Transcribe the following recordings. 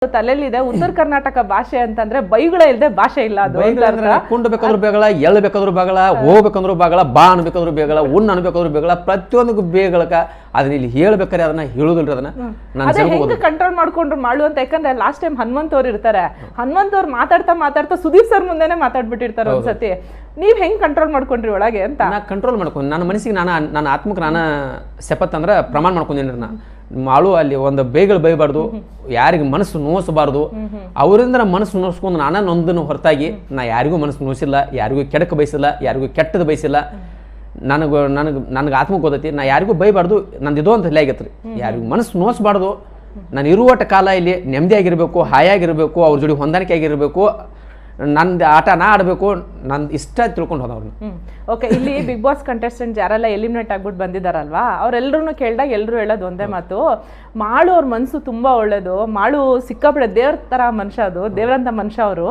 ತಲೆಯಲ್ಲಿದೆ ಉತ್ತರ ಕರ್ನಾಟಕ ಭಾಷೆ ಅಂತಂದ್ರೆ ಬೈಗುಳ ಇಲ್ಲದೆ ಭಾಷೆ ಇಲ್ಲ. ಅದು ಕುಂಡ್ ಬೇಕಾದ್ರೂ ಬೇಗಳ, ಎಳ್ಳು ಬೇಕಾದ್ರೂ ಬೇಗಳ, ಹೋಗ್ಬೇಕಂದ್ರು ಬೇಗಳ, ಬಾ ಅನ್ಬೇಕಾದ್ರೂ ಬೇಗಳ, ಉಣ್ಣ ಅನ್ಬೇಕಾದ್ರೂ ಬೇಗಳ, ಪ್ರತಿಯೊಂದು ಬೇಗಳಕ ಅದನ್ನ ಇಲ್ಲಿ ಹೇಳ್ಬೇಕಾರೆ ಅದನ್ನ ಹೇಳುದಿಲ್ರಿ. ಅದನ್ನ ಹೆಂಗ್ ಕಂಟ್ರೋಲ್ ಮಾಡ್ಕೊಂಡ್ರು ಮಾಡು ಅಂತ. ಯಾಕಂದ್ರೆ ಲಾಸ್ಟ್ ಟೈಮ್ ಹನುಮಂತ್ ಅವ್ರು ಇರ್ತಾರೆ, ಹನುಮಂತ್ ಅವ್ರು ಮಾತಾಡ್ತಾ ಸುದೀಪ್ ಸರ್ ಮುಂದೆನೆ ಮಾತಾಡ್ಬಿಟ್ಟಿರ್ತಾರೆ ಒಂದ್ಸತಿ. ನೀವ್ ಹೆಂಗ್ ಕಂಟ್ರೋಲ್ ಮಾಡ್ಕೊಂಡ್ರಿ ಒಳಗೆ ಅಂತ? ನಾ ಕಂಟ್ರೋಲ್ ಮಾಡ್ಕೊಂಡು ನನ್ನ ಮನಸ್ಸಿಗೆ ನನ್ನ ಆತ್ಮಕ್ಕೆ ನಾನು ಶಪತ್ ಅಂದ್ರೆ ಪ್ರಮಾಣ ಮಾಡ್ಕೊಂಡೇನ್ರಿ. ನಾ ಮಾಡು ಅಲ್ಲಿ ಒಂದು ಬೇಗಳು ಬೈಬಾರ್ದು, ಯಾರಿಗೆ ಮನಸ್ಸು ನೋಯಿಸಬಾರ್ದು. ಅವರಿಂದ ಮನಸ್ಸು ನೋಯಿಸ್ಕೊಂಡು ನಾನ ನೊಂದನ್ನು ಹೊರತಾಗಿ ನಾ ಯಾರಿಗೂ ಮನಸ್ಸು ನೋಯಿಸಿಲ್ಲ, ಯಾರಿಗೂ ಕೆಡಕ ಬಯಸಿಲ್ಲ, ಯಾರಿಗೂ ಕೆಟ್ಟದ್ದು ಬಯಸಿಲ್ಲ. ನನಗೆ ಆತ್ಮಕ್ಕೆ ಗೊತ್ತೈತಿ, ನಾ ಯಾರಿಗೂ ಬೈಬಾರ್ದು. ನಂದು ಇದು ಅಂತ ತಲೆ ಆಗೈತ್ರಿ, ಯಾರಿಗೂ ಮನಸ್ಸು ನೋಯಿಸ್ಬಾರ್ದು. ನಾನು ಇರುವಟ ಕಾಲ ಇಲ್ಲಿ ನೆಮ್ಮದಿಯಾಗಿರ್ಬೇಕು, ಹಾಯಾಗಿರ್ಬೇಕು, ಅವ್ರ ಜೋಡಿ ಹೊಂದಾಣಿಕೆ ಆಗಿರ್ಬೇಕು, ನಂದು ಆಟ ನಾ ಆಡಬೇಕು, ನಂದು ಇಷ್ಟ ತಿಳ್ಕೊಂಡು ಹೋದವ್ರನ್ನ. ಓಕೆ, ಇಲ್ಲಿ ಬಿಗ್ ಬಾಸ್ ಕಂಟೆಸ್ಟೆಂಟ್ ಯಾರೆಲ್ಲ ಎಲಿಮಿನೇಟ್ ಆಗ್ಬಿಟ್ಟು ಬಂದಿದ್ದಾರಲ್ವಾ, ಅವ್ರೆಲ್ಲರೂ ಕೇಳಿದಾಗ ಎಲ್ಲರೂ ಹೇಳೋದು ಒಂದೇ ಮಾತು, ಮಾಳು ಅವ್ರ ಮನಸ್ಸು ತುಂಬಾ ಒಳ್ಳೇದು, ಮಾಳು ಸಿಕ್ಕಾಪಡೆ ದೇವ್ರ ತರ ಮನುಷ್ಯ, ಅದು ದೇವ್ರಂತ ಮನುಷ್ಯ ಅವರು,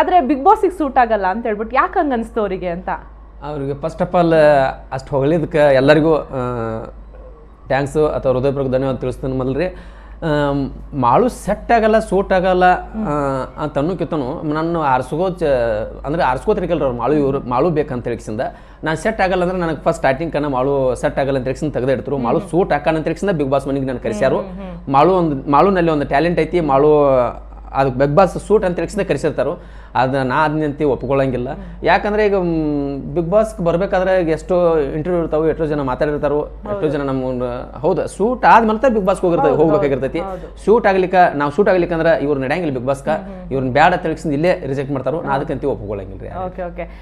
ಆದ್ರೆ ಬಿಗ್ ಬಾಸ್ಗೆ ಸೂಟ್ ಆಗಲ್ಲ ಅಂತ ಹೇಳ್ಬಿಟ್ಟು. ಯಾಕೆ ಹಂಗ ಅನಿಸ್ತು ಅವರಿಗೆ ಅಂತ? ಅವ್ರಿಗೆ ಫಸ್ಟ್ ಆಫ್ ಆಲ್ ಅಷ್ಟು ಹೊಗಳಿದ್ದಕ್ಕೆ ಎಲ್ಲರಿಗೂ ಥ್ಯಾಂಕ್ಸು ಅಥವಾ ಹೃದಯಪೂರ್ವಕ ಧನ್ಯವಾದ ತಿಳಿಸ್ತಾನೆ. ಮೊದಲ್ರಿ ಮಾಳು ಸೆಟ್ ಆಗಲ್ಲ, ಸೂಟ್ ಆಗಲ್ಲ ಅಂತ ಅನ್ನೋಕ್ಕಿಂತನೂ ನಾನು ಅಂದರೆ ಆರಿಸ್ಕೋತಿರ್ಕಲ್ರಿ ಅವ್ರು ಮಾಳು ಬೇಕಂತ ಹೇಳಿಸಿಂದ ನಾನು ಸೆಟ್ ಆಗಲ್ಲ ಅಂದ್ರೆ ನನಗೆ ಫಸ್ಟ್ ಸ್ಟಾರ್ಟಿಂಗ್ ಕನ್ನ ಮಾಳು ಸೆಟ್ ಆಗಲ್ಲ ಅಂತ ಹೇಳಿಸಿಂದ ತೆಗೆದಿಡ್ತರು. ಮಾಳು ಸೂಟ್ ಹಾಕೋಣ ಅಂತ ಹೇಳಿಸಿಂದ ಬಿಗ್ ಬಾಸ್ ಮನೆಗೆ ನಾನು ಕರೆಸ್ಯಾರು. ಮಾಳುನಲ್ಲಿ ಒಂದು ಟ್ಯಾಲೆಂಟ್ ಐತಿ, ಮಾಳು ಅದಕ್ಕೆ ಬಿಗ್ ಬಾಸ್ ಸೂಟ್ ಅಂತ ಹೇಳಿಸಿಂದ ಕರೆಸಿರ್ತಾರೋ. ಅದನ್ನ ನಾ ಅದನ್ನಂತೆ ಒಪ್ಕೊಳ್ಳಂಗಿಲ್ಲ. ಯಾಕಂದ್ರೆ ಈಗ ಬಿಗ್ ಬಾಸ್ಗೆ ಬರ್ಬೇಕಾದ್ರೆ ಈಗ ಎಷ್ಟೋ ಇಂಟರ್ವ್ಯೂ ಇರ್ತಾವೆ, ಎಷ್ಟೋ ಜನ ಮಾತಾಡಿರ್ತಾರೋ, ಎಷ್ಟೋ ಜನ ನಮ್ಮ ಹೌದು ಸೂಟ್ ಆದ್ಮೇಲೆ ಬಿಗ್ ಬಾಸ್ಗೆ ಹೋಗ್ಬೇಕಾಗಿರ್ತೈತಿ. ನಾವು ಶೂಟ್ ಆಗ್ಲಿಕ್ಕಂದ್ರೆ ಇವ್ರು ನಡೆಯಂಗಿಲ್ಲ ಬಿಗ್ ಬಾಸ್ಗೆ, ಇವ್ರನ್ನ ಬ್ಯಾಡ ತಿಳಿಸಿಂದ ಇಲ್ಲೇ ರಿಜೆಕ್ಟ್ ಮಾಡ್ತಾರೋ. ನಾ ಅದಕ್ಕಂತ ಒಪ್ಕೊಳ್ಳಂಗಿಲ್ಲ ರೀ.